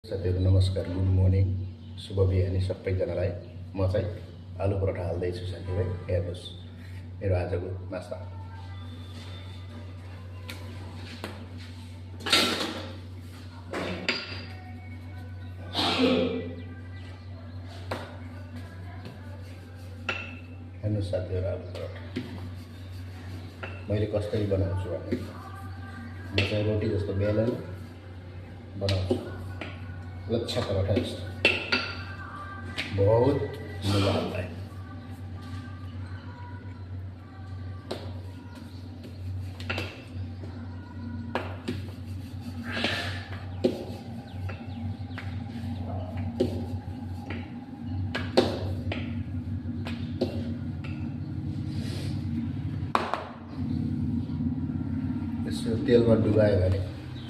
साथीहरु नमस्कार, good morning, शुभ बिहानी सबैजनालाई। म चाहिँ आलु पराठा हाल्दैछु साथीभाइ। हेर्नुहोस् मेरो आजको नास्ता। हेर्नुहोस् साथीहरु, आलु पराठा मैले कसरी बनाउँछु भने म चाहिँ रोटी जस्तो बेलन बनाउँछु। लच्छा पराठा जस्तो बहुत मजा आता है। यसो तेलमा डुबायो भने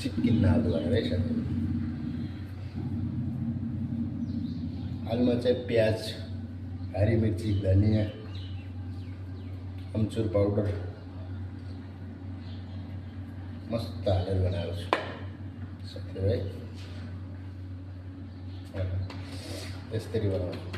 चिक्किन आलु भनेर है साथी। आलुमा चाहिँ प्याज, हरी मिर्ची, धनिया, अमचुर पाउडर मस्त हालेर बनाएको छु साथीभाइ। यसरी बनाउँछु।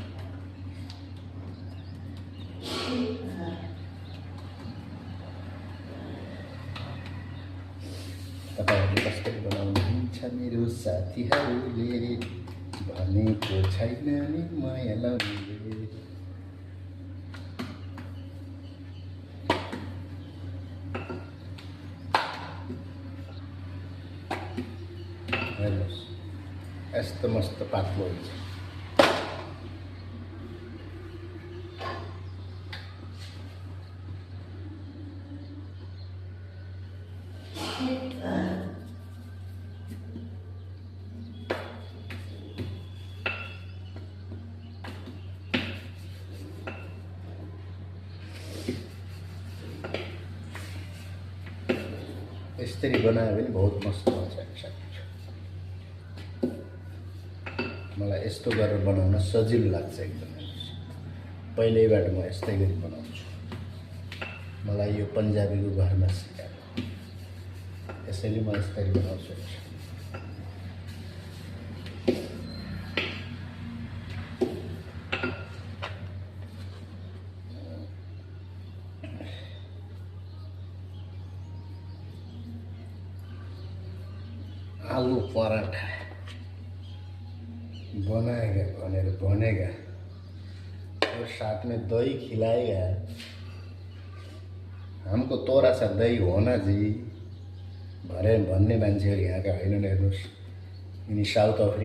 तपाईहरुले कसरी बनाउनुहुन्छ मेरो साथीहरूले भनेको छैन नि माया लाउनेले। हेर्नुहोस् यस्तो मस्त पातलो हुन्छ। यसरी बनायो भने बहुत मस्त हुन्छ। मलाई यस्तो गरेर बनाउन सजिलो लाग्छ एकदम। पहिल्यैबाट म यस्तै गरी बनाउँछु। मलाई यो पन्जाबीको घरमा सिकाएको, यसैले म यसरी बनाउँछु। आलू पराठा बनाएगा भनेर बनेगा और साथ में दही खिलाएगा। हमको थोड़ा सा दही होना जी भन्ने मान्छेहरू यहाँका होइनन्। हेर्नुहोस्, यिनी साउथ अफ्रिका